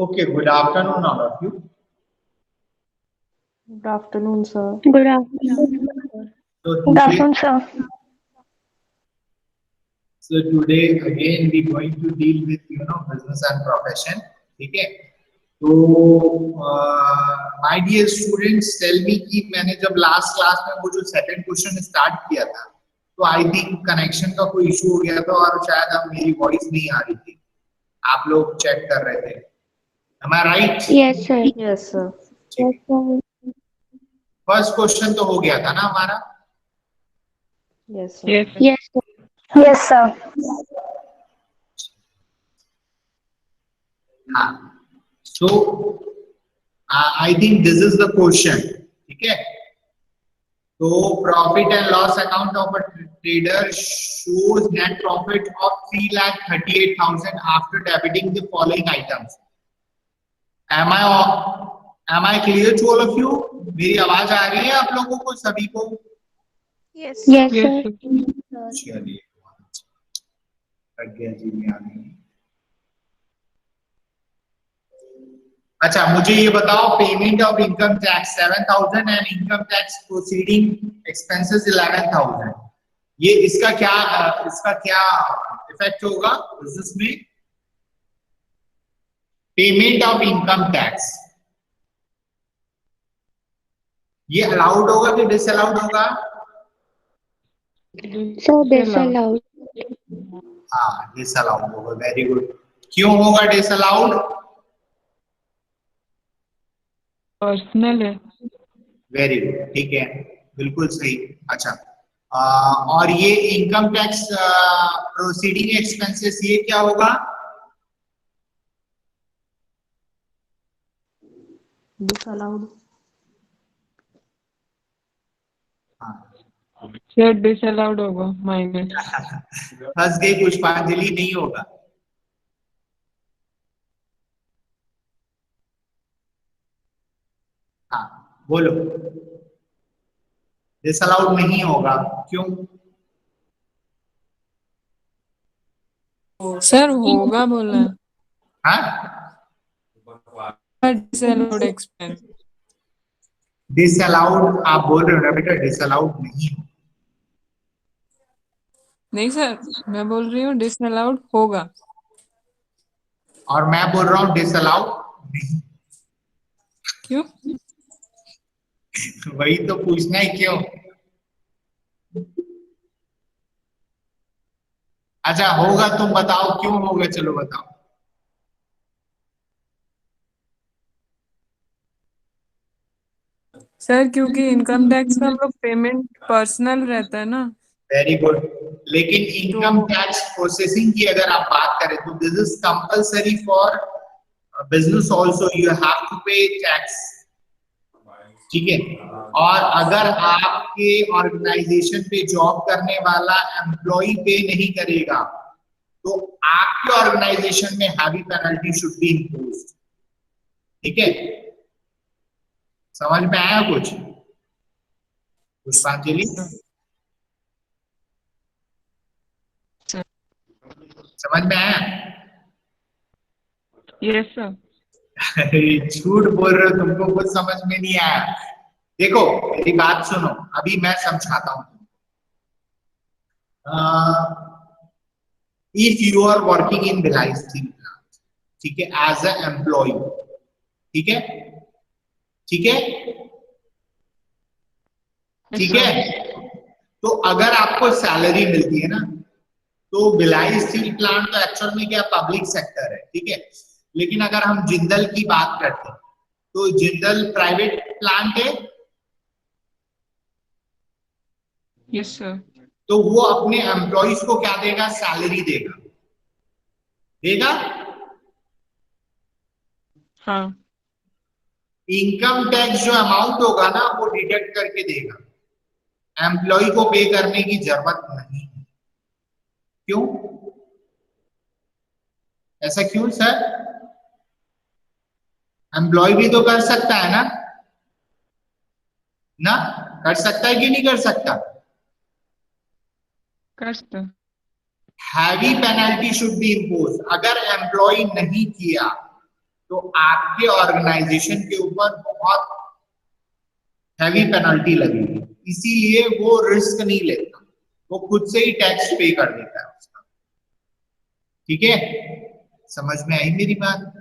Okay, good afternoon, all of you. Good afternoon, sir. Good afternoon. So today again we going to deal with business and profession. Okay. So my dear students, tell me कि मैंने जब last class में वो जो second question start किया था तो I think connection का कोई इशू हो गया था और शायद अब मेरी वॉइस नहीं आ रही थी, आप लोग चेक कर रहे थे। Am I right? Yes, sir. Yes, sir. Yes, sir. First question तो हो गया था ना हमारा। Yes, sir. Yes, sir. Yes, sir. हाँ, so I think this is the question. ठीक है, तो profit and loss account of a trader shows net profit of 3,38,000 after debiting the following items. Am I clear to all of you? मेरी आवाज आ रही है आप लोगों को सभी को? Yes, sir. चलिए, प्रज्ञा जी में आ गई। अच्छा, मुझे ये बताओ, payment of income tax 7,000 and income tax proceeding expenses 11,000, ये इसका क्या इफेक्ट होगा बिजनेस में? पेमेंट ऑफ इनकम टैक्स ये अलाउड होगा कि डिसअलाउड होगा? So disallowed. हाँ, डिसअलाउड होगा। Very good. क्यों होगा डिसअलाउड? पर्सनल है। वेरी गुड, ठीक है, बिल्कुल सही। अच्छा, और ये इनकम टैक्स प्रोसीडिंग एक्सपेंसेस ये क्या होगा? Disallowed. सर डिसअलाउड होगा, माइनस। फंस गई पुष्पांजलि, नहीं होगा। हाँ बोलो, डिसअलाउड नहीं होगा, क्यों? सर होगा बोला। हाँ, डिसअलाउड एक्सपेंस। डिसअलाउड आप बोल रहे हो ना बेटा, डिसअलाउड नहीं हो। नहीं सर, मैं बोल रही हूँ डिसअलाउड होगा। और मैं बोल रहा हूँ डिसअलाउड नहीं। क्यों? वही तो पूछना है, क्यों? अच्छा, होगा, तुम बताओ क्यों होगा, चलो बताओ। सर क्योंकि इनकम टैक्स का हम लोग पेमेंट पर्सनल रहता है ना। Very good. लेकिन इनकम टैक्स प्रोसेसिंग की अगर आप बात करें तो this is compulsory for business also, you have to pay tax. ठीक है, और अगर आपके ऑर्गेनाइजेशन पे जॉब करने वाला एम्प्लॉय पे नहीं करेगा तो आपके ऑर्गेनाइजेशन में heavy penalty should be imposed. ठीक है, समझ में आया कुछ पुष्पांजलि? समझ में आया? Yes sir. झूठ बोल रहे हो, तुमको कुछ समझ में नहीं आया। देखो मेरी बात सुनो, अभी मैं समझाता हूं। If you are working in Bhilai steel plant, ठीक है, एज ए एम्प्लॉय, ठीक है, ठीक है, ठीक है, तो अगर आपको सैलरी मिलती है ना, तो भिलाई स्टील प्लांट तो एक्चुअल में क्या पब्लिक सेक्टर है, ठीक है, लेकिन अगर हम जिंदल की बात करते हैं तो जिंदल प्राइवेट प्लांट है। Yes sir. तो वो अपने एम्प्लॉइज को क्या देगा? सैलरी देगा, देगा। हाँ। इनकम टैक्स जो अमाउंट होगा ना वो डिडक्ट करके देगा, एम्प्लॉय को पे करने की जरूरत नहीं। क्यों? ऐसा क्यों सर? एम्प्लॉय भी तो कर सकता है ना, ना कर सकता है कि नहीं कर सकता? कर सकता। Heavy penalty should be impose. अगर एम्प्लॉय नहीं किया तो आपके ऑर्गेनाइजेशन के ऊपर बहुत हैवी पेनल्टी लगेगी, इसीलिए वो रिस्क नहीं लेता, वो खुद से ही टैक्स पे कर देता है उसका। ठीक है, समझ में आई मेरी बात?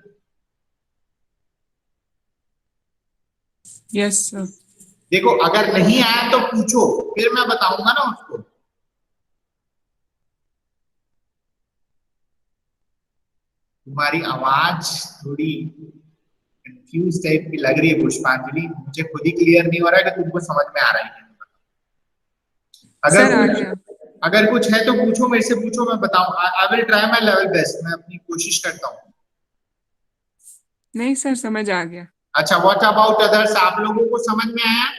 Yes sir. देखो अगर नहीं आया तो पूछो, फिर मैं बताऊंगा ना उसको। तुम्हारी आवाज थोड़ी कंफ्यूज टाइप की लग रही है पुष्पांजलि, मुझे खुद ही क्लियर नहीं हो रहा है कि तुमको समझ में आ रहा है। सर आ अगर गया। अगर कुछ है तो पूछो, मेरे से पूछो, मैं बताऊं। I will try my level best, मैं अपनी कोशिश करता हूँ। नहीं सर समझ आ गया। अच्छा, व्हाट अबाउट अदर्स, आप लोगों को समझ में आया?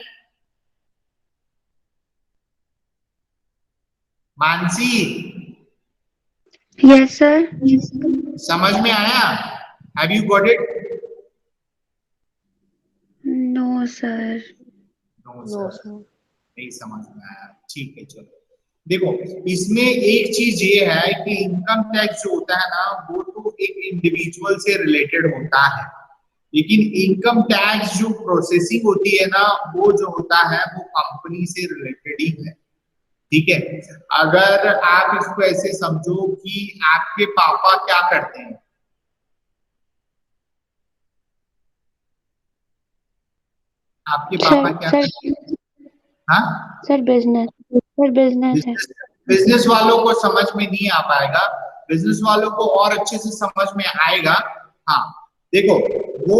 Mansi, Yes, sir. समझ में आया? Have you got it? No, sir. No no sir, sir. नहीं समझ में आया। ठीक है, चलो देखो, इसमें एक चीज ये है कि इनकम टैक्स जो होता है ना, वो तो एक इंडिविजुअल से रिलेटेड होता है, लेकिन इनकम टैक्स जो प्रोसेसिंग होती है ना, वो जो होता है वो कंपनी से रिलेटेड ही है। ठीक है, अगर आप इसको ऐसे समझो कि आपके पापा क्या करते हैं, आपके पापा Sir, क्या sir, करते हैं? हाँ, sir, business. Sir, business है। बिजनेस वालों को समझ में नहीं आ पाएगा, बिजनेस वालों को और अच्छे से समझ में आएगा। हाँ देखो, वो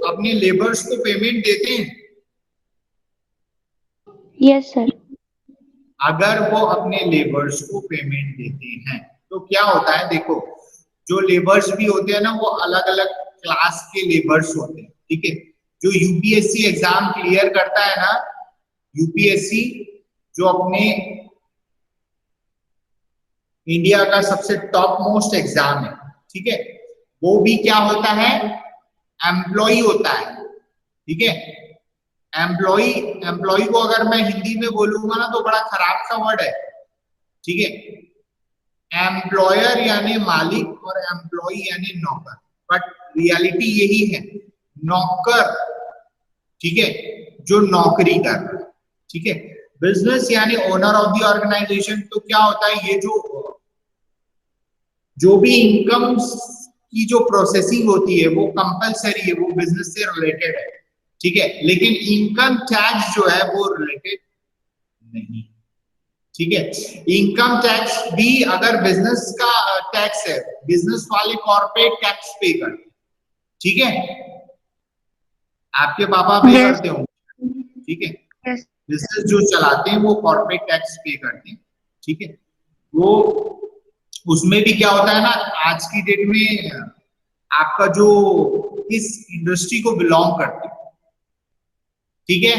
अपने लेबर्स को पेमेंट देते हैं। Yes, sir. अगर वो अपने लेबर्स को पेमेंट देते हैं तो क्या होता है, देखो जो लेबर्स भी होते हैं ना, वो अलग अलग क्लास के लेबर्स होते हैं। ठीक है, जो यूपीएससी एग्जाम क्लियर करता है ना, यूपीएससी जो अपने इंडिया का सबसे टॉप मोस्ट एग्जाम है, ठीक है, वो भी क्या होता है, एम्प्लॉय होता है। ठीक है, एम्प्लॉय, एम्प्लॉय को अगर मैं हिंदी में बोलूंगा ना तो बड़ा खराब सा वर्ड है। ठीक है, एम्प्लॉयर यानी मालिक और एम्प्लॉय यानी नौकर, बट रियलिटी यही है, नौकर। ठीक है, जो नौकरी कर रहा है। ठीक है, बिजनेस यानी ओनर ऑफ द ऑर्गेनाइजेशन। तो क्या होता है, ये जो भी इनकम की जो प्रोसेसिंग होती है वो कंपलसरी है, वो बिजनेस से रिलेटेड है। ठीक है, लेकिन इनकम टैक्स जो है वो रिलेटेड नहीं। ठीक है, इनकम टैक्स भी अगर बिजनेस का टैक्स है, बिजनेस वाले कॉर्पोरेट टैक्स पे करते। ठीक है, आपके पापा पे Yes, करते हो। ठीक है, yes. बिजनेस जो चलाते हैं वो कॉर्पोरेट टैक्स पे करते हैं। ठीक है, वो उसमें भी क्या होता है ना, आज की डेट में आपका जो इस इंडस्ट्री को बिलोंग करते हैं। ठीक है,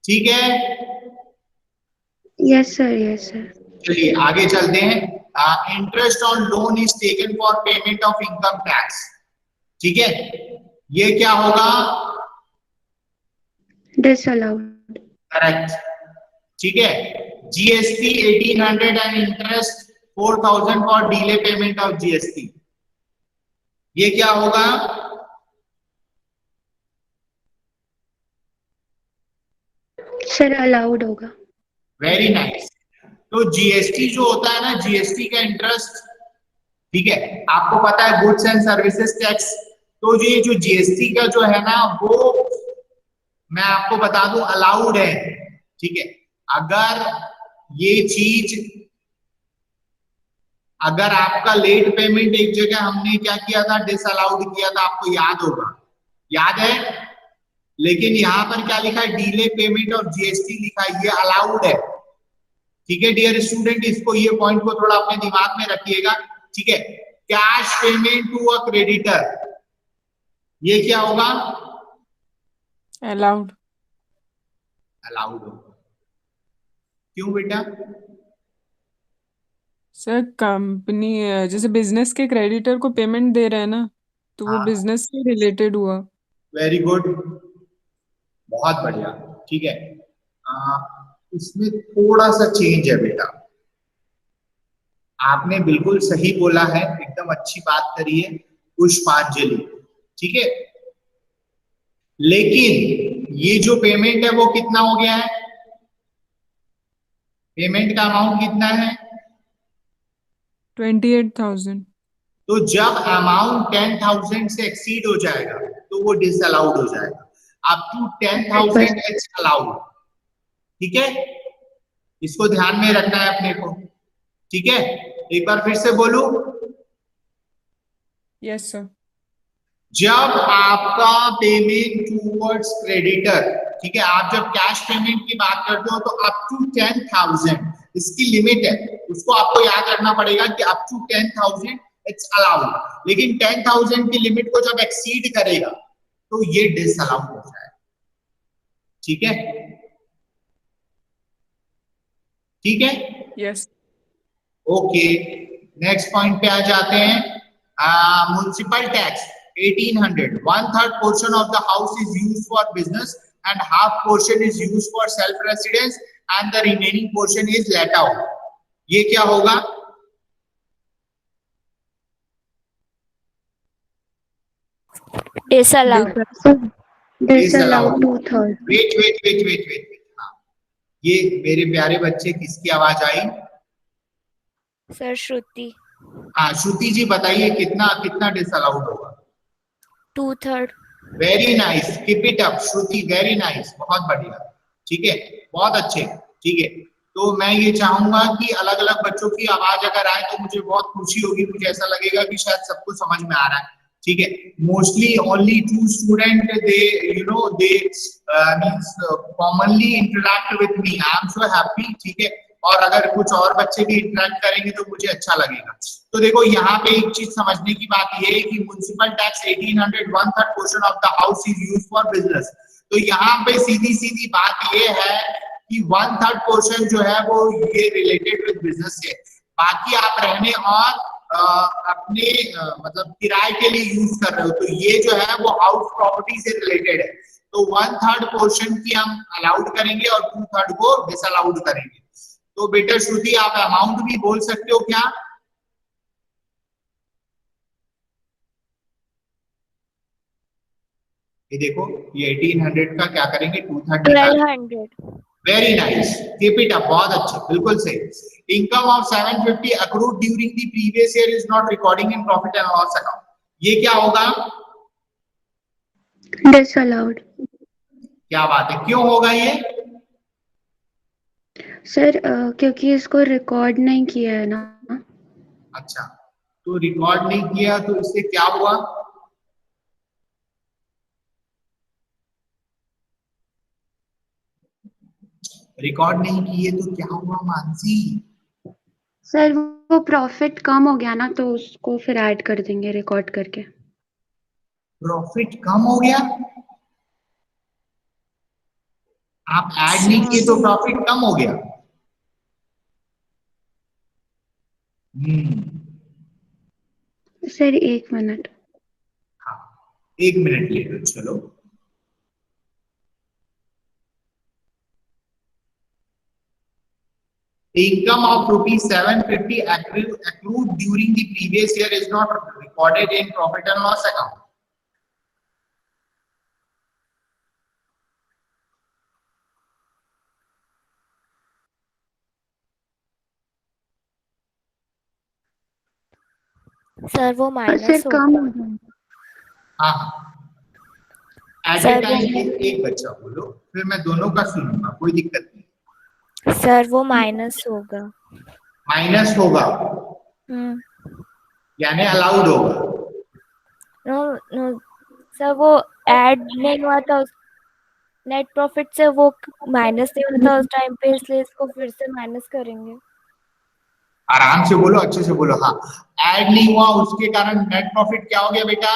ठीक है, Yes, sir. Yes, sir. चलिए आगे चलते हैं। Interest on loan is taken for payment of income tax. ठीक है, ये क्या होगा? Disallowed. करेक्ट। ठीक है, GST 1800 and interest 4000 for delay payment of GST, ये क्या होगा? Sir, allowed होगा। Very nice. तो जीएसटी जो होता है ना, जीएसटी का इंटरेस्ट, ठीक है, आपको पता है गुड्स एंड सर्विसेज टैक्स, तो ये जो जीएसटी का जो है ना, वो मैं आपको बता दूं अलाउड है। ठीक है, अगर ये चीज, अगर आपका लेट पेमेंट एक जगह हमने क्या किया था, डिसअलाउड किया था, आपको याद होगा, याद है? लेकिन यहां पर क्या लिखा है, डिले पेमेंट ऑफ जीएसटी लिखा है, ये अलाउड है। ठीक है डियर स्टूडेंट, इसको ये पॉइंट को थोड़ा अपने दिमाग में रखिएगा। ठीक है, cash payment to a creditor, ये क्या होगा? अलाउड। अलाउड होगा। क्यों बेटा? सर कंपनी जैसे बिजनेस के क्रेडिटर को पेमेंट दे रहे हैं ना, तो वो हाँ, बिजनेस से रिलेटेड हुआ। वेरी गुड, बहुत बढ़िया। ठीक है, इसमें थोड़ा सा चेंज है बेटा, आपने बिल्कुल सही बोला है, एकदम अच्छी बात करी है पुष्पांजलि। ठीक है, लेकिन ये जो पेमेंट है वो कितना हो गया है, पेमेंट का अमाउंट कितना है, 28,000। तो जब अमाउंट 10,000 से एक्सीड हो जाएगा तो वो डिसअलाउड हो जाएगा, अप टू 10,000 इट्स अलाउड। ठीक है, इसको ध्यान में रखना है अपने को। ठीक है, एक बार फिर से बोलूं, यस सर। जब आपका पेमेंट टूवर्ड्स क्रेडिटर, ठीक है, आप जब कैश पेमेंट की बात करते हो तो अप टू 10,000 इसकी लिमिट है, उसको आपको याद रखना पड़ेगा कि अप टू 10,000 इट्स अलाउड, लेकिन 10,000 की लिमिट को जब एक्सीड करेगा तो ये डिसअलाउड हो जाएगा। ठीक है, ठीक है, यस। ओके, नेक्स्ट पॉइंट पे आ जाते हैं। Municipal tax 1800, 1/3 portion of the house is used for business and half portion is used for self residence and the remaining portion is let out। ये क्या होगा, disallowed. Disallowed 2/3। Wait wait wait wait wait, हाँ, ये मेरे प्यारे बच्चे किसकी आवाज आई, सर श्रुति। हाँ श्रुति जी बताइए कितना कितना डिसअलाउड होगा। 2/3। Very nice, keep it up Shruti, very nice, बहुत बढ़िया। ठीक है, बहुत अच्छे। ठीक है, तो मैं ये चाहूंगा कि अलग अलग बच्चों की आवाज अगर आए तो मुझे बहुत खुशी होगी, मुझे ऐसा लगेगा कि शायद सबको समझ में आ रहा है। ठीक है, mostly only 2 student they you know they means commonly interact with me, I am so happy. ठीक है, और अगर कुछ और बच्चे भी इंटरेक्ट करेंगे तो मुझे अच्छा लगेगा। तो देखो यहाँ पे एक चीज समझने की बात ये है कि municipal tax 1800, 1/3 portion of the house is used for business. तो यहाँ पे सीधी सीधी बात ये है कि 1/3 portion जो है वो ये रिलेटेड विद बिजनेस से, बाकी आप रहने और अपने मतलब किराए के लिए यूज कर रहे हो, तो ये जो है वो हाउस प्रॉपर्टी से रिलेटेड है। तो 1/3 portion की हम अलाउड करेंगे और 2/3 को डिसअलाउड करेंगे। तो बेटा श्रुति आप अमाउंट भी बोल सकते हो क्या, ये देखो ये 1800 का क्या करेंगे, 2/3 1200। Very nice, keep it up, बहुत अच्छे, बिल्कुल सही। Income of 750 accrued during the previous year is not recording in profit and loss account, ये क्या होगा, डिसअलाउड। क्या बात है, क्यों होगा ये, सर क्योंकि इसको रिकॉर्ड नहीं किया है ना। अच्छा, तो रिकॉर्ड नहीं किया तो इससे क्या हुआ, रिकॉर्ड नहीं किए तो क्या हुआ मानसी, सर वो प्रॉफिट कम हो गया ना, तो उसको फिर ऐड कर देंगे रिकॉर्ड करके। प्रॉफिट कम हो गया, आप ऐड नहीं किए तो प्रॉफिट कम हो गया। Sir 1 minute. हाँ 1 मिनट ले लो, चलो income of rupees 750 accrued during the previous year is not recorded in profit and loss account। Sir वो सर माइनस कम होगा। हो जाएगा। हाँ, एट ए सर टाइम एक बच्चा बोलो, फिर मैं दोनों का सुनूंगा, कोई दिक्कत नहीं। सर वो माइनस होगा। माइनस होगा यानी अलाउड होगा, नो नो सर वो ऐड नहीं हुआ था, नेट प्रॉफिट से वो माइनस नहीं हुआ था उस टाइम पे, इसलिए इसको फिर से माइनस करेंगे। आराम से बोलो, अच्छे से बोलो, हाँ ऐड नहीं हुआ उसके कारण नेट प्रॉफिट क्या हो गया बेटा,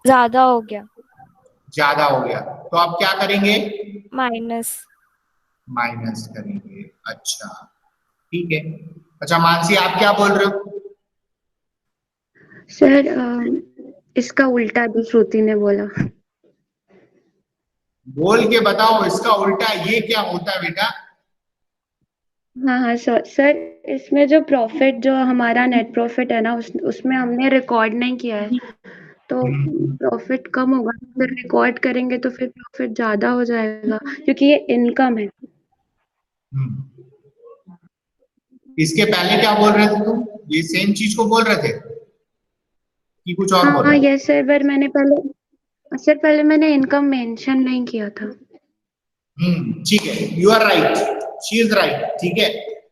ज्यादा हो गया, ज्यादा हो गया, तो आप क्या करेंगे, माइनस। माइनस करेंगे, अच्छा ठीक है। अच्छा मानसी आप क्या बोल रहे हो, सर इसका उल्टा भी श्रुति ने बोला। बोल के बताओ इसका उल्टा ये क्या होता है बेटा, हाँ हाँ सर। सर इसमें जो प्रॉफिट, जो हमारा नेट प्रॉफिट है ना, उसमें हमने रिकॉर्ड नहीं किया है, तो प्रॉफिट कम होगा, फिर रिकॉर्ड करेंगे तो फिर प्रॉफिट ज्यादा हो जाएगा क्योंकि ये इनकम है। इसके पहले क्या बोल रहे थे तुम? ये सेम चीज को बोल रहे थे कि कुछ और बोल हाँ रहे थे? यस सर, पर पहले मैंने इनकम मेंशन नहीं किया था। ठीक है, you are right, she is right. ठीक है,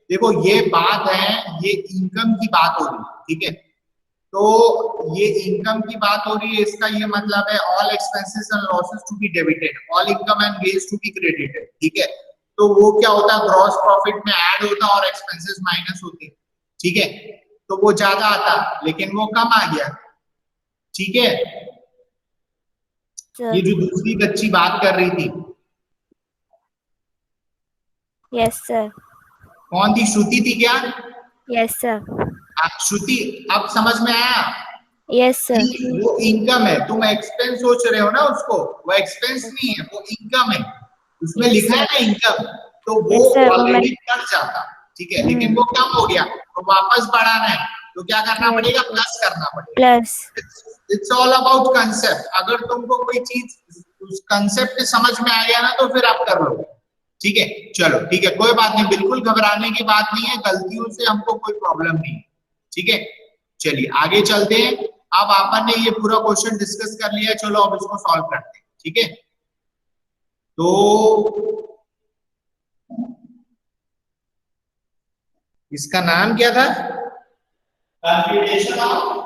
देखो ये बात है, ये इनकम की बात हो रही है। ठीक है, तो ये इनकम की बात हो रही है, इसका ये मतलब है all expenses and losses to be debited, all income and gains to be credited. ठीक है, तो वो क्या होता है, ग्रॉस प्रॉफिट में ऐड होता और एक्सपेंसेस माइनस होते। ठीक है, तो वो ज्यादा आता लेकिन वो कम आ गया। ठीक है, ये जो दूसरी बच्ची बात कर रही थी, यस सर। कौन थी? श्रुति थी क्या? Yes sir. श्रुति, अब समझ में आया? Yes sir. वो इनकम है, तुम एक्सपेंस सोच रहे हो ना उसको, वो एक्सपेंस नहीं है, वो इनकम है, उसमें लिखा है ना इनकम, तो वो Yes, sir, वो ऑलरेडी कट जाता। ठीक है, लेकिन वो कम हो गया, तो वापस बढ़ाना है तो क्या करना पड़ेगा? प्लस करना पड़ेगा। Plus. It's all about concept. अगर तुमको कोई चीज उस कंसेप्ट समझ में आ गया ना तो फिर आप कर लो। ठीक है, चलो ठीक है, कोई बात नहीं, बिल्कुल घबराने की बात नहीं है, गलतियों से हमको कोई प्रॉब्लम नहीं है। ठीक है, चलिए आगे चलते हैं। अब अपन ने ये पूरा क्वेश्चन डिस्कस कर लिया, चलो अब इसको सॉल्व करते हैं। ठीक है, तो इसका नाम क्या था? Computation of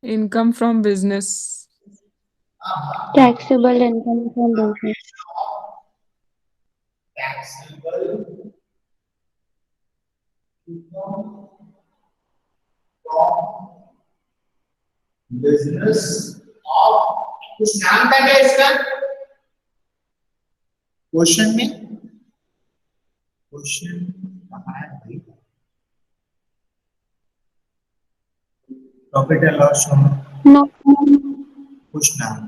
income from business. Taxable income from business. taxable income from business of, कुछ नाम था क्या इसका क्वेश्चन में? क्वेश्चन कहाँ है भाई? प्रॉफिट एंड लॉस नो, कुछ नाम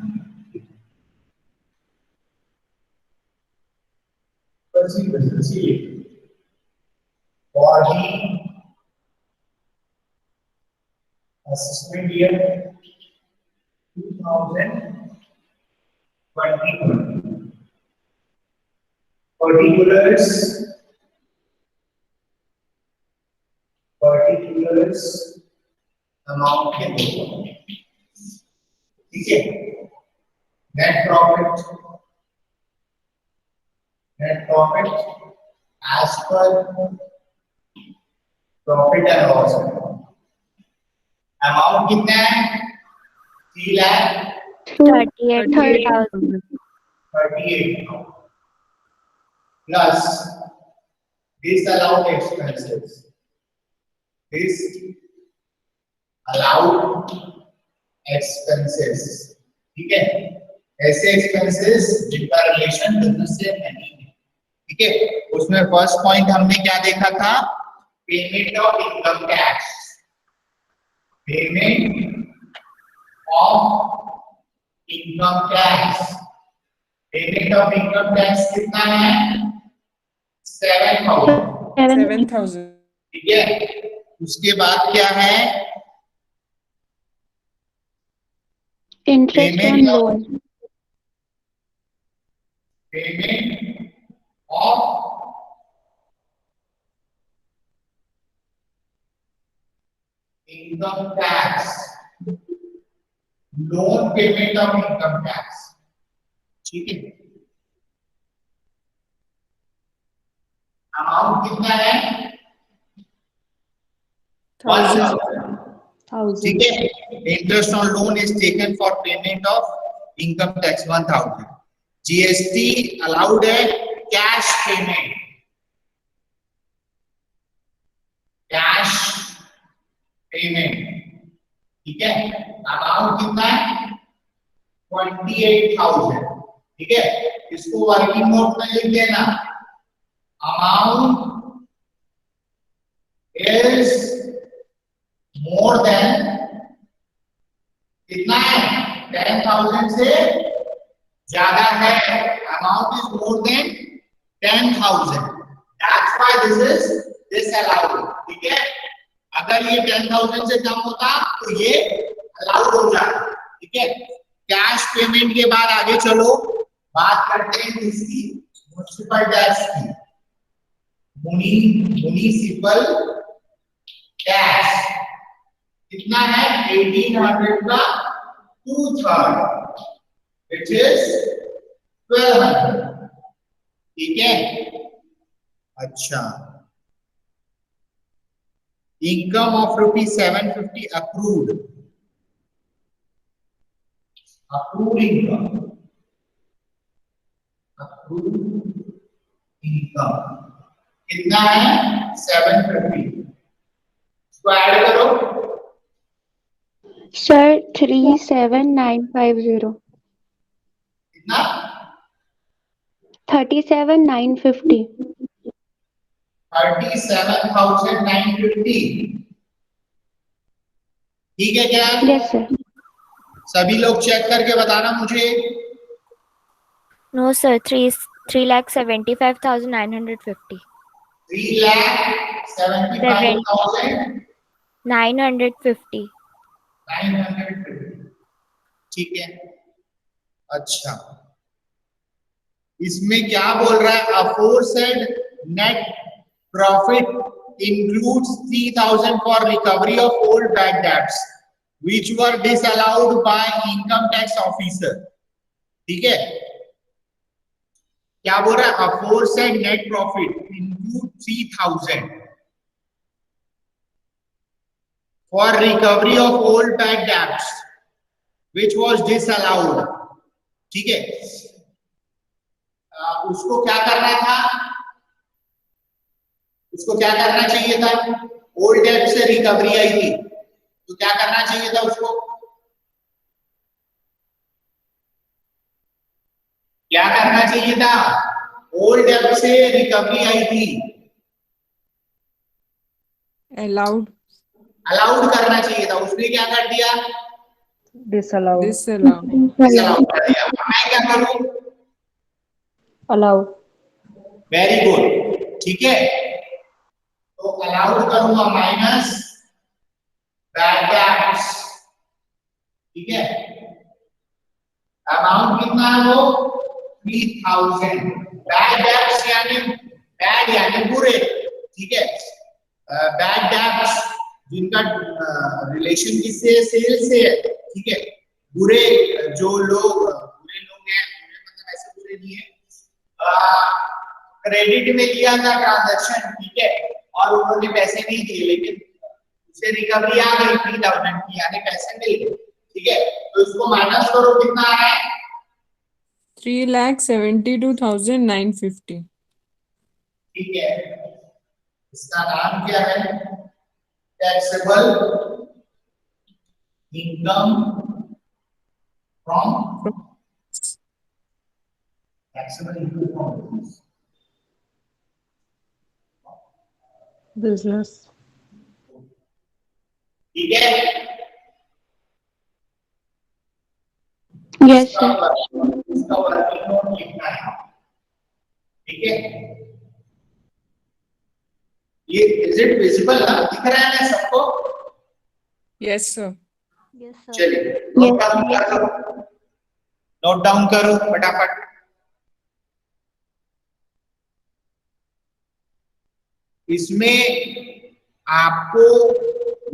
body assessment year 2020, particulars amount के दो। ठीक है, net profit as per profit and loss amount कितना है? 38,000 38 plus disallowed expenses, disallowed expenses। ठीक है, ऐसे एक्सपेंसेस जिनका रिलेशन बिजनेस से नहीं है। ठीक है, उसमें फर्स्ट पॉइंट हमने क्या देखा था? Payment of income tax. Payment of income tax, payment of income tax कितना है? 7,000। 7,000। ठीक है, उसके बाद क्या है? Interest on loan. Payment of income tax, loan payment of income tax. ठीक है, अमाउंट कितना है? 1,000। ठीक है, interest on loan is taken for payment of income tax 1,000। GST allowed है कैश पेमेंट, कैश पेमेंट। ठीक है, अमाउंट कितना है? 28,000। ठीक है, इसको वर्किंग नोट में लिख देना। अमाउंट इज मोर देन, कितना है? 10,000 से ज्यादा है। Amount is more than 10,000, that's why this is disallowed। ठीक है, अगर ये 10,000 से कम होता तो ये अलाउड हो जाता। ठीक है, कैश पेमेंट के बाद आगे चलो, बात करते हैं इसकी म्युनिसिपल टैक्स की। म्युनिसिपल टैक्स कितना है? 1800 का 2/3 which is 1200। ठीक है, अच्छा, income of ₹750 accrued income, accrued income कितना है? 750। इसको ऐड करो सर 37950, कितना? 37950। 37,950। ठीक है क्या? Yes sir. सभी लोग चेक करके बताना मुझे। No, sir. 3,75,950. 3,75,950। 950. ठीक है, अच्छा, इसमें क्या बोल रहा है? Aforesaid net profit includes 3,000 for recovery of old bad debts which were disallowed by income tax officer। ठीक है, क्या बोल रहा है? Aforesaid net profit include 3,000 for recovery of old bad debts which was disallowed। ठीक है, उसको क्या करना था? उसको क्या करना चाहिए था? ओल्ड डेट से रिकवरी आई थी तो क्या करना चाहिए था उसको? क्या करना चाहिए था? ओल्ड डेट से रिकवरी आई थी, अलाउड करना चाहिए था, उसने क्या कर दिया? Disallowed, disallowed. Disallow कर दिया। मैं क्या करूं? अलाउड। Very good. ठीक है, तो अलाउड करूंगा माइनस बैड डेट्स। ठीक है, अमाउंट कितना है वो? 3,000। बैड डेट्स यानी बैड यानी बुरे। ठीक है, बैड डेट्स जिनका रिलेशन किससे? सेल से है। ठीक है, बुरे जो लोग बुरे लोग हैं, बुरे मतलब ऐसे बुरे नहीं है, क्रेडिट में लिया था ट्रांजैक्शन, ठीक है, और उन्होंने पैसे नहीं दिए लेकिन उसे रिकवरी आ गई 3,000 की, यानी पैसे मिल गए। ठीक है, तो इसको माइनस करो, कितना आ रहा है? 3,72,950। ठीक है, इसका नाम क्या है? Taxable income from taxable income from business. ठीक है, यस सर। इसका वर्किंग नोट लिखना है। ठीक है, ये इज इट विजिबल ना? दिख रहा है ना सबको? Yes sir. Yes sir. चलिए नोट डाउन करो, नोट डाउन करो फटाफट। इसमें आपको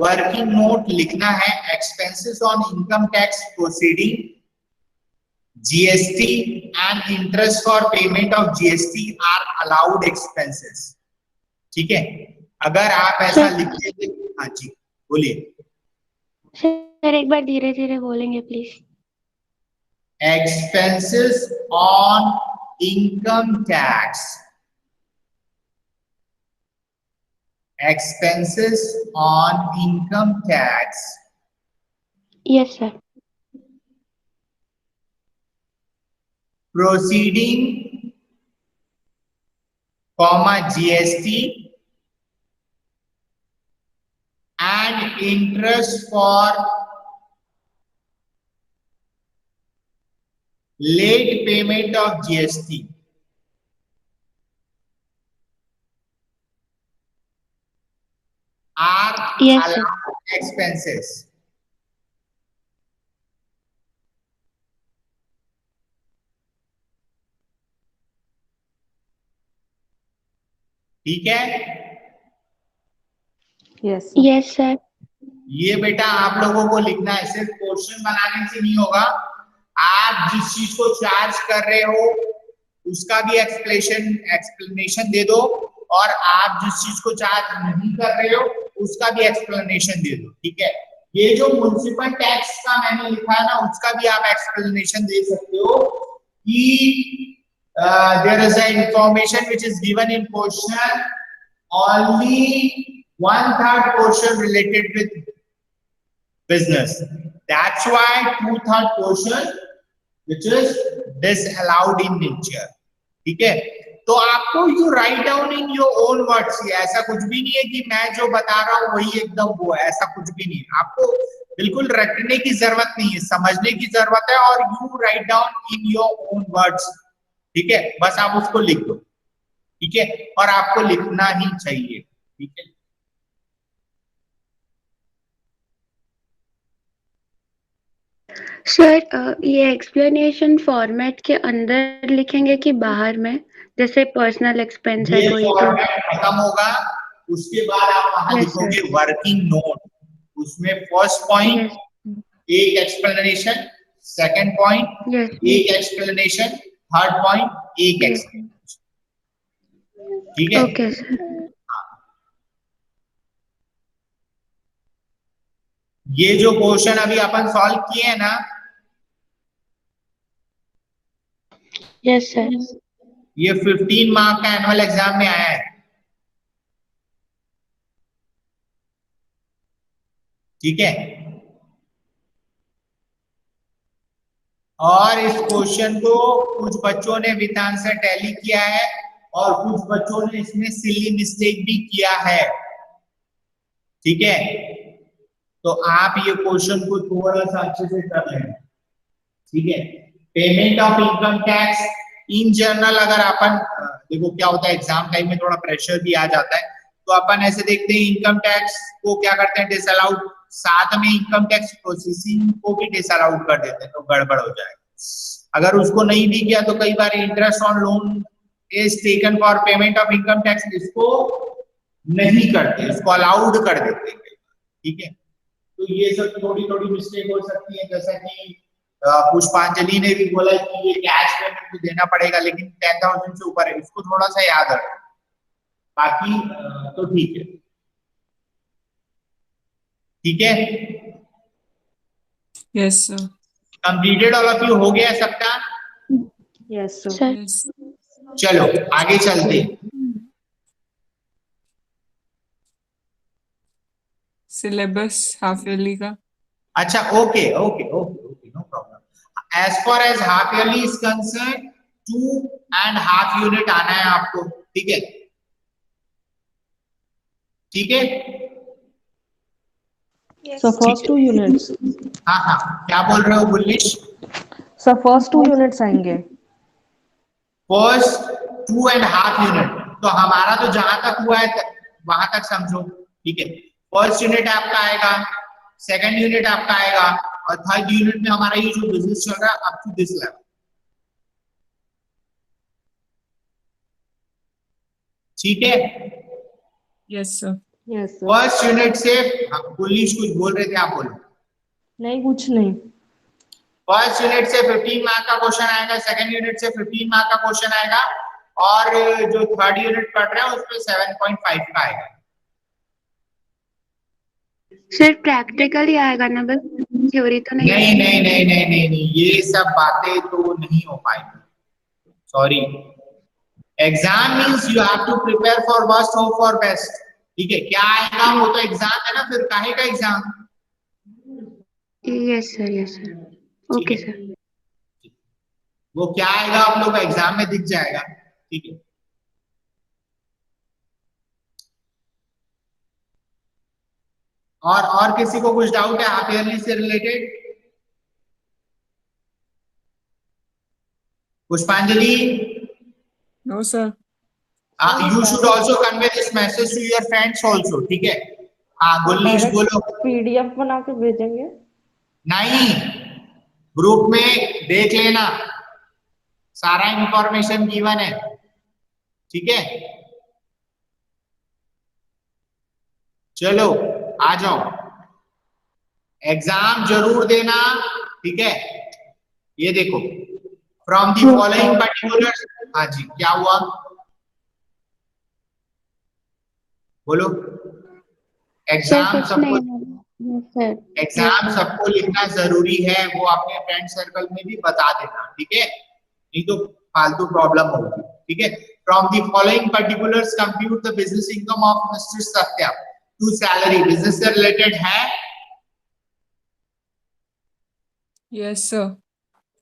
वर्किंग नोट लिखना है। Expenses on income tax proceeding, GST and interest for payment of GST R allowed expenses. ठीक है, अगर आप ऐसा लिखते थे। हाँ जी बोलिए। सर एक बार धीरे धीरे बोलेंगे please. Expenses on income tax, expenses on income tax yes sir. proceeding, GST and interest for late payment of GST are Yes, sir. allowed expenses. ठीक है, Yes, sir. Yes, sir. ये बेटा आप लोगों को लिखना है, सिर्फ क्वेश्चन बनाने से नहीं होगा। आप जिस चीज को चार्ज कर रहे हो उसका भी एक्सप्लेनेशन दे दो, और आप जिस चीज को चार्ज नहीं कर रहे हो उसका भी एक्सप्लेनेशन दे दो। ठीक है, ये जो म्युनिसिपल टैक्स का मैंने लिखा है ना, उसका भी आप एक्सप्लेनेशन दे सकते हो कि there is an information which is given in question, only 1/3 portion related with business. That's why 2/3 portion which is disallowed in nature. ठीक है, तो आपको you write down in your own words. ऐसा कुछ भी नहीं है कि मैं जो बता रहा हूँ वही एकदम वो है, ऐसा कुछ भी नहीं है। आपको बिल्कुल रटने की जरूरत नहीं है, समझने की जरूरत है, और you write down in your own words. ठीक है, बस आप उसको लिख दो। ठीक है, और आपको लिखना ही चाहिए। ठीक है, सर ये एक्सप्लेनेशन फॉर्मेट के अंदर लिखेंगे कि बाहर में, जैसे पर्सनल एक्सपेंस है ये कोई तो? फॉर्मेट खत्म होगा, उसके बाद आप वहां Yes, लिखोगे वर्किंग नोट। उसमें फर्स्ट पॉइंट Yes. एक एक्सप्लेनेशन, सेकंड पॉइंट Yes. एक एक्सप्लेनेशन, थर्ड पॉइंट एक Yes. एक्सप्लेनेशन। ठीक है, Okay, sir. ये जो क्वेश्चन अभी अपन सॉल्व किए हैं ना, Yes, sir. ये 15 मार्क का एनुअल एग्जाम में आया है। ठीक है, और इस क्वेश्चन को कुछ बच्चों ने विथ आंसर टैली किया है, और कुछ बच्चों ने इसमें सिली मिस्टेक भी किया है। ठीक है, तो आप ये क्वेश्चन को थोड़ा सा अच्छे से कर लें। ठीक है, payment of income tax in general, अगर अपन देखो क्या होता है एग्जाम टाइम में थोड़ा प्रेशर भी आ जाता है, तो अपन ऐसे देखते हैं इनकम टैक्स को क्या करते हैं, डिसअलाउड, साथ में इनकम टैक्स प्रोसेसिंग को भी डिसअलाउड कर देते हैं, तो गड़बड़ हो जाएगा। अगर उसको नहीं भी किया तो कई बार interest on loan is taken for payment of income tax, इसको नहीं करते, इसको अलाउड कर देते हैं। ठीक है, तो ये सब थोड़ी थोड़ी मिस्टेक हो सकती है, जैसा कि पुष्पांजलि ने भी बोला कि ये कैश पेमेंट तो देना पड़ेगा, लेकिन 10,000 से ऊपर है, इसको थोड़ा सा याद रखो। बाकी तो ठीक है। ठीक है, yes sir. Completed all of you, हो गया सबका? Yes, sir. Sir. यस। चलो आगे चलते हैं। सिलेबस हाफ ईयरली का। अच्छा, okay okay okay okay, no problem. As far as half yearly is concern, 2.5 unit आना है आपको। ठीक है, ठीक है। So first 2 units. हाँ हाँ, क्या बोल रहे हो बुल्लिश? So first 2 units आएंगे. फर्स्ट 2.5 यूनिट, तो हमारा तो जहां तक हुआ है वहां तक समझो। ठीक है, फर्स्ट यूनिट आपका आएगा, सेकंड यूनिट आपका आएगा, और थर्ड यूनिट में हमारा ये जो बिजनेस चल रहा है अप टू दिस लेवल। ठीक है, yes sir. Yes, sir. First unit से पुलिस कुछ बोल रहे थे, आप बोलो। नहीं, कुछ नहीं. फर्स्ट यूनिट से 15 मार्क का क्वेश्चन आएगा, सेकंड यूनिट से 15 मार्क का क्वेश्चन आएगा, और जो थर्ड यूनिट पढ़ रहे हैं उसमें 7.5 का आएगा। सर प्रैक्टिकल ही आएगा ना, बस थ्योरी तो नहीं? नहीं नहीं नहीं नहीं नहीं नहीं, ये सब बातें तो नहीं हो पाएगी, sorry. Exam means you have to prepare for worst, hope for best. ठीक है, क्या आएगा वो तो एग्जाम है ना, फिर काहे का exam? Yes sir, yes sir. Okay sir. वो क्या आएगा आप लोग एग्जाम में दिख जाएगा। ठीक है, और किसी को कुछ डाउट है हाफ ईयरली से related? Pushpanjali, no sir. you should also convey this message to your friends also. ठीक है, हाँ गुल्लीश बोलो। PDF बना के भेजेंगे? नहीं, ग्रुप में देख लेना, सारा इंफॉर्मेशन गिवन है, ठीक है। चलो आ जाओ, एग्जाम जरूर देना, ठीक है। ये देखो, फ्रॉम दी फॉलोइंग पर्टिकुलर्स, हाँ जी क्या हुआ बोलो। एग्जाम सबको, एग्जाम सबको लिखना जरूरी है, वो अपने फ्रेंड सर्कल में भी बता देना, ठीक है, नहीं तो फालतू प्रॉब्लम होगी, ठीक है। From the following particulars compute the business income of mister Satya to salary, business से रिलेटेड है? Yes sir.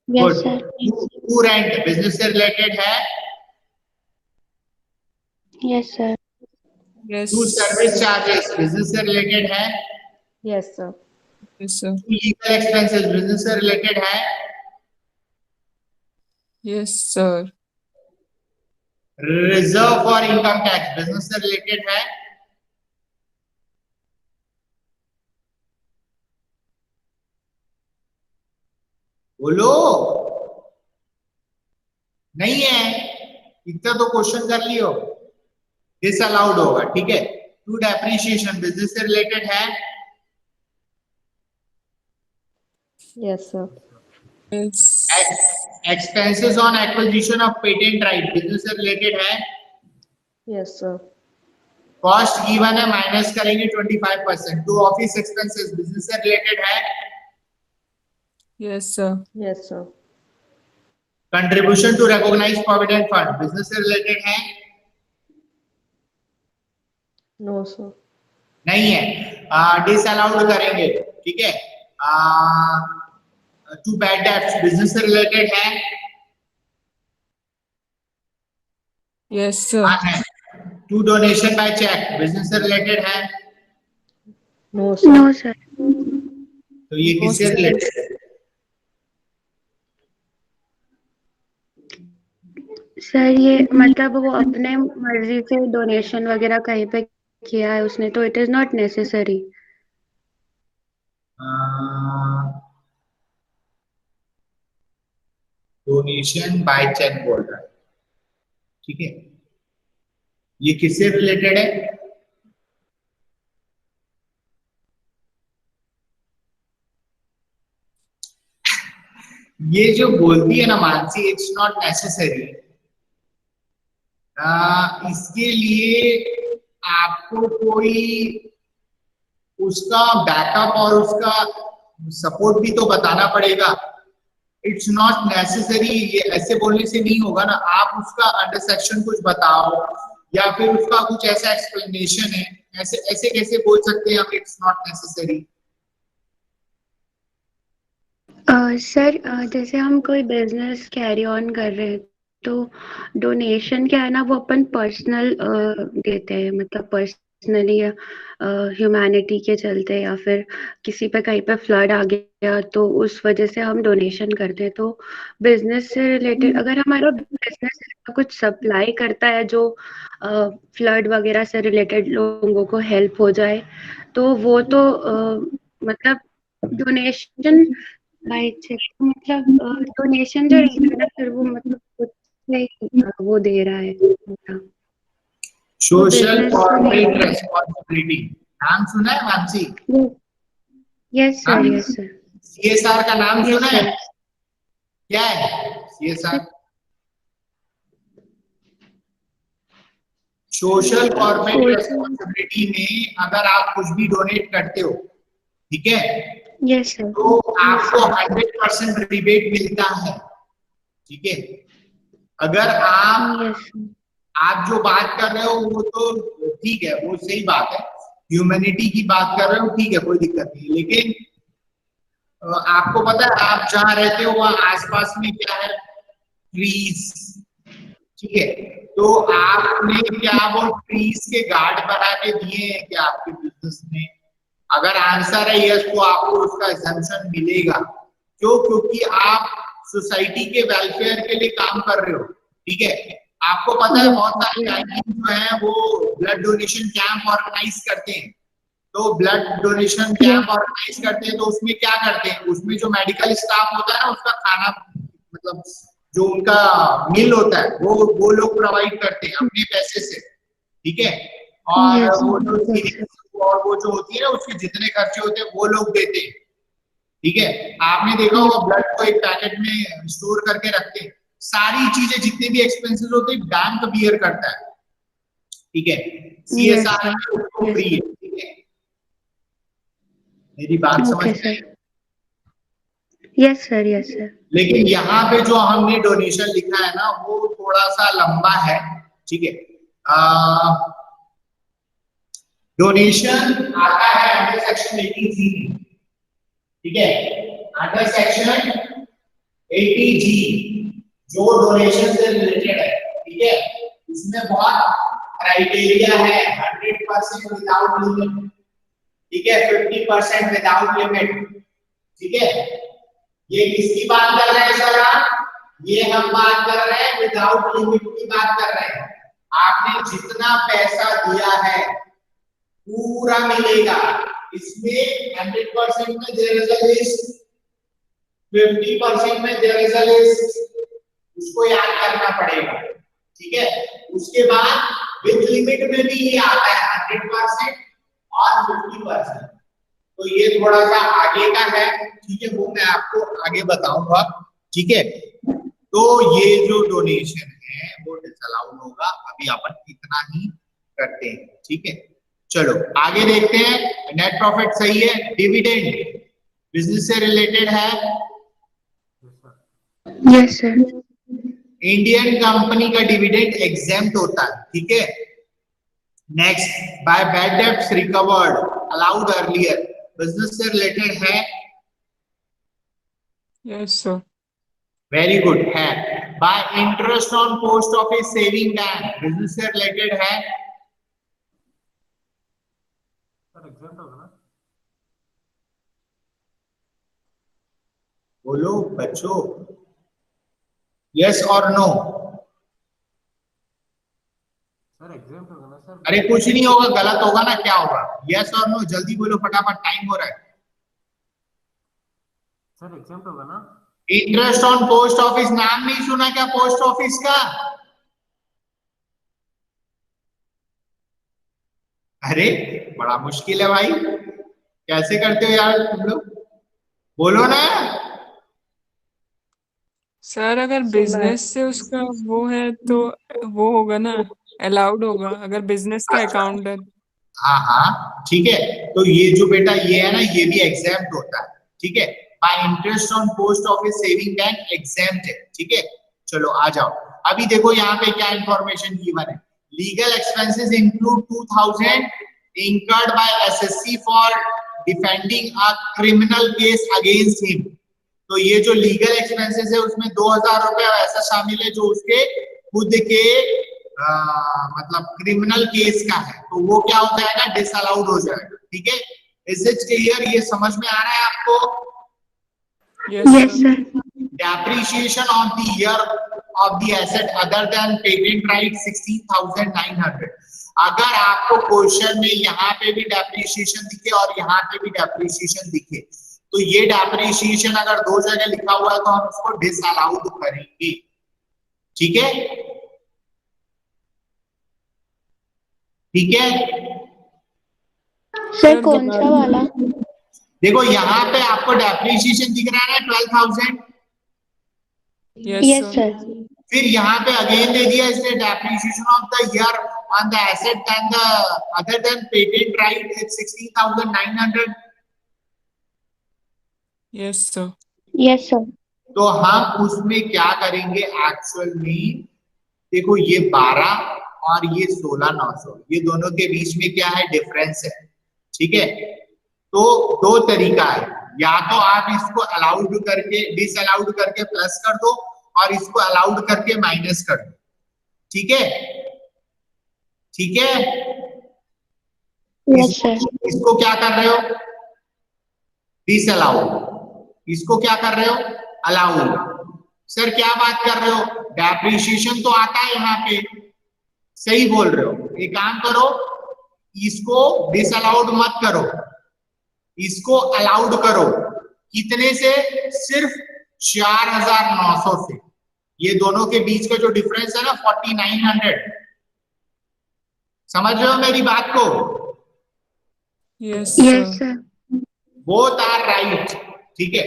Yes sir. To rent business से रिलेटेड है? Yes sir. Yes to service charges business से रिलेटेड है? Yes, sir. Yes sir. To legal expenses business से related है? Yes sir. Reserve for income tax business से related है? बोलो, नहीं है, इतना तो क्वेश्चन कर लियो, दिस अलाउड होगा, ठीक है। टू डेप्रिसिएशन बिजनेस से रिलेटेड है? Yes, sir. Yes expenses on acquisition of patent right business से रिलेटेड है? Yes, sir. कॉस्ट गिवन है, माइनस करेंगे 25%। टू ऑफिस एक्सपेंसेस बिजनेस से रिलेटेड है? Yes sir. Yes, sir. Contribution to recognise provident fund business से related है? No, sir. नहीं है, डिसअलाउड करेंगे, ठीक है। टू बैड डेट्स बिजनेस से रिलेटेड है? Yes sir. हाँ है। To donation by cheque business से रिलेटेड है? No, sir. No sir. तो ये किससे रिलेटेड है? सर ये मतलब वो अपने मर्जी से डोनेशन वगैरह कहीं पे किया है उसने, तो it is not necessary. Donation by cheque बोल रहा है, ठीक है। ये किससे रिलेटेड है? ये जो बोलती है ना मानसी, इट्स नॉट नेसेसरी। इसके लिए आपको कोई उसका बैकअप और उसका सपोर्ट भी तो बताना पड़ेगा। इट्स नॉट नेसेसरी, ये ऐसे बोलने से नहीं होगा ना। आप उसका अंडर सेक्शन कुछ बताओ या फिर उसका कुछ ऐसा एक्सप्लेनेशन है, ऐसे ऐसे कैसे बोल सकते हैं हम इट्स नॉट नेसेसरी? सर जैसे हम कोई बिजनेस कैरी ऑन कर रहे हैं तो डोनेशन क्या है ना, वो अपन पर्सनल देते हैं, मतलब पर्सनली ह्यूमैनिटी के चलते, या फिर किसी पे कहीं पे फ्लड आ गया तो उस वजह से हम डोनेशन करते हैं। तो बिजनेस से रिलेटेड अगर हमारा बिजनेस कुछ सप्लाई करता है जो फ्लड वगैरह से रिलेटेड लोगों को हेल्प हो जाए, तो वो तो मतलब डोनेशन बाय चेक, मतलब डोनेशन जो रहता है ना, फिर वो मतलब खुद से वो दे रहा है। सोशल कॉर्पोरेट रेस्पॉन्सिबिलिटी नाम सुना है Mansi? Yes sir, yes sir. CSR का नाम Yes, सुना है? sir. क्या है सीएसआर? सोशल कॉर्पोरेट रेस्पॉन्सिबिलिटी में अगर आप कुछ भी डोनेट करते हो, ठीक है, यस सर। तो आपको 100% रिबेट मिलता है, ठीक है। अगर आप जो बात कर रहे हो वो तो ठीक है, वो सही बात है, ह्यूमैनिटी की बात कर रहे हो, ठीक है, कोई दिक्कत नहीं। लेकिन आपको पता है आप जहाँ रहते हो वहाँ आसपास में क्या है? ट्रीज, ठीक है। तो आपने क्या वो ट्रीज के गार्ड बना के दिए हैं क्या आपके बिजनेस में? अगर आंसर है यस तो आपको उसका एग्जम्पशन मिलेगा। क्यों? क्योंकि आप सोसाइटी के वेलफेयर के लिए काम कर रहे हो, ठीक है। आपको पता है बहुत सारे जो है वो ब्लड डोनेशन कैंप ऑर्गेनाइज करते हैं, तो ब्लड डोनेशन कैंप ऑर्गेनाइज करते हैं, तो उसमें क्या करते हैं, उसमें जो मेडिकल स्टाफ होता है ना, उसका खाना मतलब जो उनका मील होता है वो लोग प्रोवाइड करते हैं अपने पैसे से, ठीक है। और Yes, वो जो yes, sir. और वो जो होती है ना उसके जितने खर्चे होते हैं वो लोग देते हैं, ठीक है। आपने देखा होगा ब्लड को एक पैकेट में स्टोर करके रखते हैं, सारी चीजें जितने भी एक्सपेंसेस होते हैं बैंक बियर करता है, ठीक है। Yes, CSR sir. उसको Yes. फ्री है, ठीक है। मेरी बात समझ Okay, में sir. आई? Yes, sir. Yes, sir. लेकिन यहाँ पे जो हमने डोनेशन लिखा है ना वो थोड़ा सा लंबा है, ठीक है। डोनेशन आता है अंडर सेक्शन 80G, ठीक है। अंडर सेक्शन 80G जो डोनेशन से रिलेटेड है, ठीक है। इसमें बहुत क्राइटेरिया है, 100% विदाउट लिमिट, ठीक है, 50% विदाउट लिमिट, ठीक है। ये किसकी बात कर रहे हैं सर आप? ये हम बात कर रहे हैं विदाउट लिमिट की बात कर रहे हैं। आपने जितना पैसा दिया है पूरा मिलेगा। इसमें 100% में देयर इज अ लिस्ट, 50% में देयर इज अ लिस्ट, उसको याद करना पड़ेगा, ठीक है। उसके बाद विद लिमिट में भी ये आता है 100% और 50%। तो ये थोड़ा सा आगे का है, ठीक है, वो मैं आपको आगे बताऊंगा, ठीक है। तो ये जो डोनेशन है वो डिसअलाउड होगा, अभी अपन इतना ही करते हैं, ठीक है। चलो आगे देखते हैं। नेट प्रॉफिट सही है, डिविडेंड बिजनेस से रिलेटेड है, Yes, sir. इंडियन कंपनी का डिविडेंड एग्जेम्प्ट होता है, ठीक है। Next, by bad debts recovered allowed earlier, business से रिलेटेड है, यस सर। वेरी गुड है। Bye interest on post office saving bank, business से रिलेटेड है, बोलो बच्चों, यस और नो? अरे कुछ नहीं होगा, गलत होगा ना, क्या होगा? यस और नो, जल्दी बोलो फटाफट, टाइम हो रहा है। सर एग्जाम्पल होगा ना? इंटरेस्ट ऑन पोस्ट ऑफिस, नाम नहीं सुना क्या पोस्ट ऑफिस का? अरे बड़ा मुश्किल है भाई, कैसे करते हो यार तुम लोग, बोलो ना। सर अगर बिजनेस से उसका वो है तो वो होगा ना, अलाउड होगा अगर बिजनेस का अकाउंट है। हाँ हाँ ठीक है, तो ये जो बेटा ये है ना, ये भी एग्जाम्प्ट होता है, ठीक है। Bye interest on post office saving bank exempt है, ठीक है। चलो आ जाओ, अभी देखो यहाँ पे क्या इंफॉर्मेशन गिवन है। Legal expenses include 2000 incurred by SSC for defending a criminal case against him। तो ये जो लीगल एक्सपेंसेस है उसमें 2000 रुपए ऐसा शामिल है जो उसके खुद के मतलब क्रिमिनल केस का है, तो वो क्या हो जाएगा, डिसअलाउड हो जाएगा, ठीक है। Is it clear? ये समझ में आ रहा है आपको? Yes, sir. Depreciation of the year of the asset other than patent right 16,900। अगर आपको क्वेश्चन में यहाँ पे भी डेप्रिसिएशन दिखे और यहाँ पे भी डेप्रिसिएशन दिखे, तो ये डेप्रिसिएशन अगर दो जगह लिखा हुआ है तो हम उसको डिसअलाउड करेंगे, ठीक है, ठीक है। सर कौन सा वाला? देखो यहाँ पे आपको डेप्रिसिएशन दिख रहा है ना 12,000, Yes, sir. फिर यहाँ पे अगेन दे दिया इसने depreciation of the year on the asset and the other than patent right is 16,900। Yes sir. Yes, sir. तो हम उसमें क्या करेंगे एक्चुअल में, देखो ये 12 और ये 16,900, ये दोनों के बीच में क्या है, डिफरेंस है, ठीक है। तो दो तरीका है, या तो आप इसको अलाउड करके डिसअलाउड करके प्लस कर दो और इसको अलाउड करके माइनस कर दो, ठीक है, ठीक है। Yes, sir. इसको क्या कर रहे हो, डिसअलाउड, इसको क्या कर रहे हो, अलाउड। सर क्या बात कर रहे हो, डेप्रिसिएशन तो आता है यहाँ पे, सही बोल रहे हो। एक काम करो, इसको डिसअलाउड मत करो, इसको अलाउड करो। कितने से? सिर्फ 4,900 से। ये दोनों के बीच का जो डिफरेंस है ना 4,900, समझ रहे हो मेरी बात को? Yes yes sir. Sir. Both are right, ठीक है।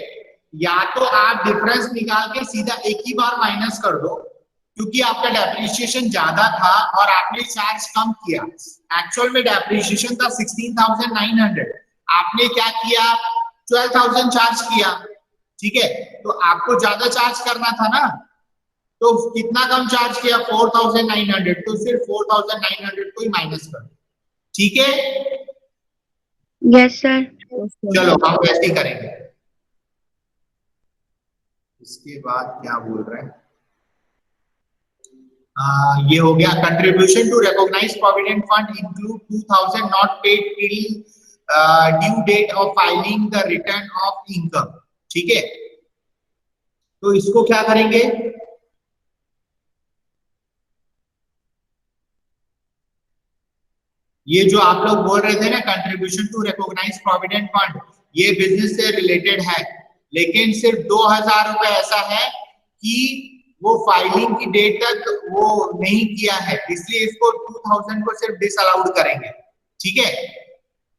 या तो आप डिफरेंस निकाल के सीधा एक ही बार माइनस कर दो, क्योंकि आपका डेप्रिसिएशन ज्यादा था और आपने चार्ज कम किया। एक्चुअल में डेप्रिसिएशन था 16,900, आपने क्या किया? 12,000 चार्ज किया, ठीक है। तो आपको ज्यादा चार्ज करना था ना, तो कितना कम चार्ज किया? 4,900। तो सिर्फ 4,900 को ही माइनस कर दो, ठीक है। Yes sir. चलो हम वैसे ही करेंगे। इसके बाद क्या बोल रहे हैं? ये हो गया। Contribution to recognise provident fund include 2,000 not paid till due date of filing the return of income, ठीक है। तो इसको क्या करेंगे? ये जो आप लोग बोल रहे थे ना contribution to recognise provident fund, ये बिजनेस से रिलेटेड है, लेकिन सिर्फ 2,000 रुपए ऐसा है कि वो फाइलिंग की डेट तक वो नहीं किया है, इसलिए इसको 2,000 को सिर्फ डिसअलाउड करेंगे, ठीक है।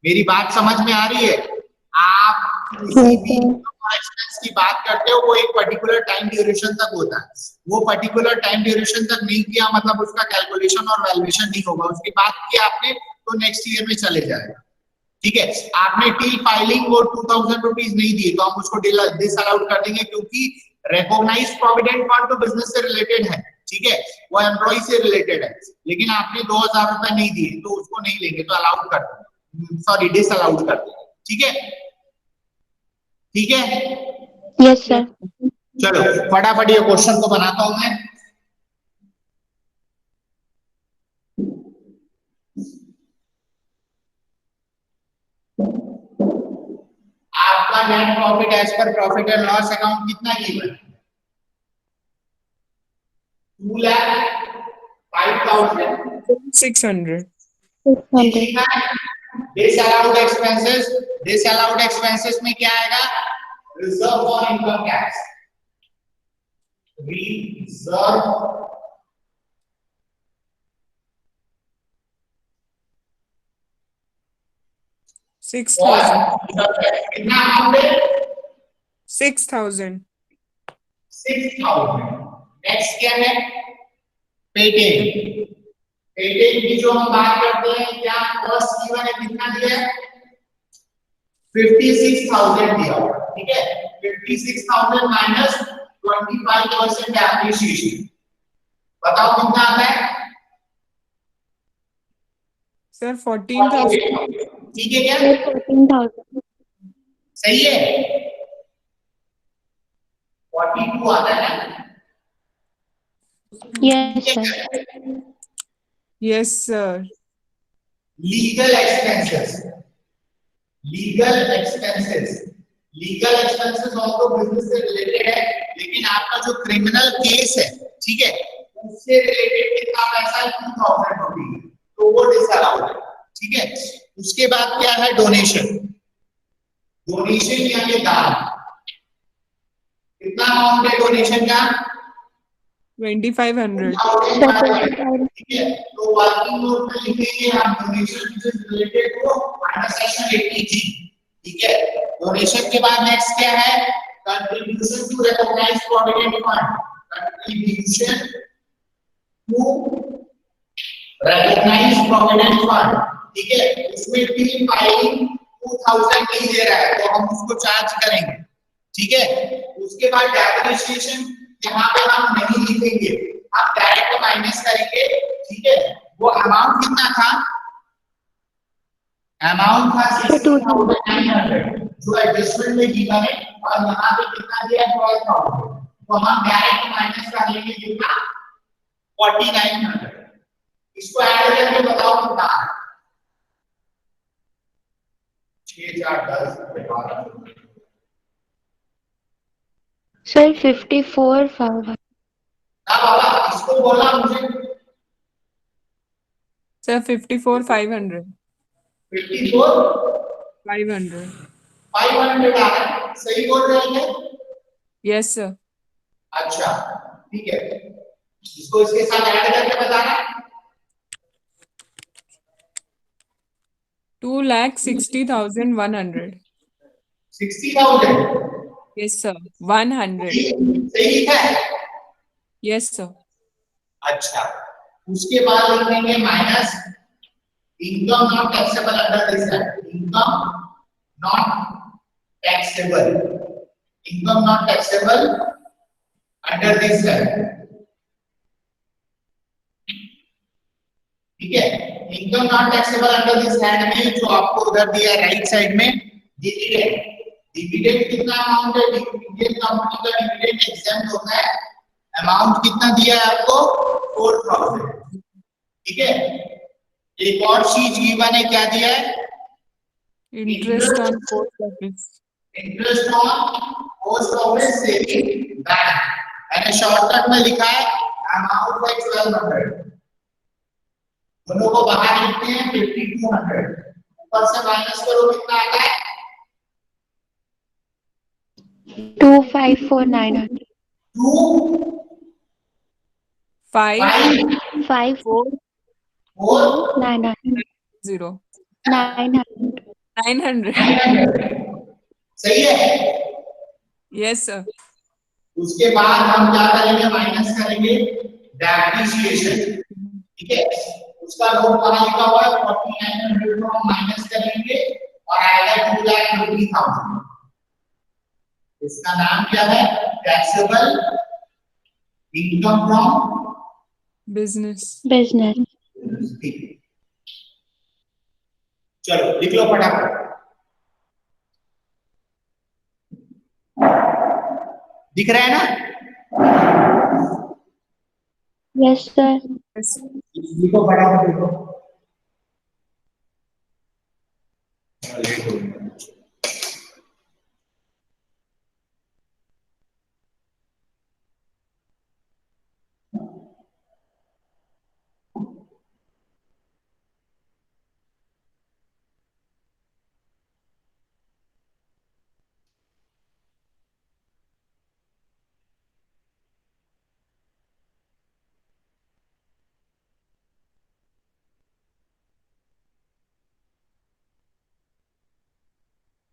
मेरी बात समझ में आ रही है? आप किसी भी एक्सपेंस की बात करते हो वो एक पर्टिकुलर टाइम ड्यूरेशन तक होता है, वो पर्टिकुलर टाइम ड्यूरेशन तक नहीं किया मतलब उसका कैलकुलेशन और वैल्यूएशन नहीं होगा। उसकी बात की आपने तो नेक्स्ट ईयर में चले जाएगा, ठीक है। आपने टिल फाइलिंग वो 2,000 रुपीज नहीं दिए तो हम उसको डिसअलाउड कर देंगे, क्योंकि रिकॉग्नाइज प्रोविडेंट फंड तो बिजनेस से रिलेटेड है, ठीक है, वो एम्प्लॉय से रिलेटेड है, लेकिन आपने 2,000 रुपए नहीं दिए तो उसको नहीं लेंगे, तो अलाउड कर देंगे, सॉरी डिसअलाउड कर देंगे, ठीक है। ठीक है, यस सर। चलो फटाफट ये क्वेश्चन को बनाता हूं मैं। आपका net profit as per profit and loss account कितना गिवन? 600। डिसअलाउड एक्सपेंसेस, डिसअलाउड एक्सपेंसेस में क्या आएगा? Reserve for income tax, reserve कितना अमाउंट है? 6,000। 6,000। नेक्स्ट क्या है? पेटेंट। पेटेंट की जो हम बात करते हैं, क्या कॉस्ट गिवन है? कितना दिया है? 56,000 दिया हुआ, ठीक है। 56,000 माइनस 25% एप्रिसिएशन, बताओ कितना आता है? सर 14,000। ठीक है क्या? 14,000। सही है। 42 आता है ना? Yes sir. Yes sir. Legal expenses, legal expenses, legal expenses also business से रिलेटेड है, लेकिन आपका जो क्रिमिनल केस है, ठीक है, उससे रिलेटेड कितना पैसा है? 2,000 रुपीज, तो वो डिसअलाउड है, ठीक है। उसके बाद क्या है? डोनेशन। डोनेशन यानी दान। कितना अमाउंट है डोनेशन का? 2,500। ठीक है, तो वर्किंग नोट में लिखेंगे हम डोनेशन से रिलेटेड को अंडर सेक्शन 80G, ठीक है। डोनेशन के बाद नेक्स्ट क्या है? Contribution to recognise provident fund, contribution to recognise provident fund, ठीक है। उसमें टिल फाइलिंग 2,000 नहीं दे रहा है तो हम उसको चार्ज करेंगे, ठीक है। उसके बाद डेप्रिसिएशन यहाँ पे हम नहीं लिखेंगे, आप डायरेक्ट माइनस करेंगे, ठीक है। वो अमाउंट कितना था? अमाउंट था 16,900 जो एडजस्टमेंट में गिवन है, और यहाँ पे कितना दिया? 12,000, तो हम डायरेक्ट माइनस कर लेंगे कितना? 4,900। इसको ऐड करके बताओ कितना? 6, 4, 10, 12। सर 54,500। बाबा इसको बोला मुझे। सर 54,500। 54 500. 500 आ रहा है, सही बोल रहे हैं? Yes sir. अच्छा ठीक है, इसको इसके साथ ऐड करके बताना। 2,60,100. 60,000 Yes sir. 100. सही लिखा है? Yes sir. अच्छा, उसके बाद लिखेंगे minus income not taxable under this act. Income not taxable, income not taxable under this act, ठीक है। Income not taxable under this head में जो आपको उधर दिया है राइट साइड में, डिविडेंड, डिविडेंड कितना अमाउंट है? इंडियन कंपनी का डिविडेंड एग्जेम्प्ट होता है, अमाउंट कितना दिया है आपको? 4,000, ठीक है। एक और चीज गिवन है, क्या दिया है? Interest on post office. Interest on post office saving bank, मैंने शॉर्टकट में लिखा है अमाउंट बाय 1200, दोनों को बाहर लिखते हैं 5200, ऊपर से माइनस करो कितना आता है? 254,900. 2 5 5 5 4 4 900. 0 900. 900. 900, सही है। Yes sir. उसके बाद हम क्या करेंगे? माइनस करेंगे डेप्रिसिएशन, ठीक है। उसका नोट वहां लिखा हुआ है 4900 को हम माइनस करेंगे और आएगा 2,50,000। इसका नाम क्या है? Taxable income from Business. Business. चलो लिख लो फटाफट, दिख रहा है ना? Yes sir. Yes. लिखो फटाफट लिखो।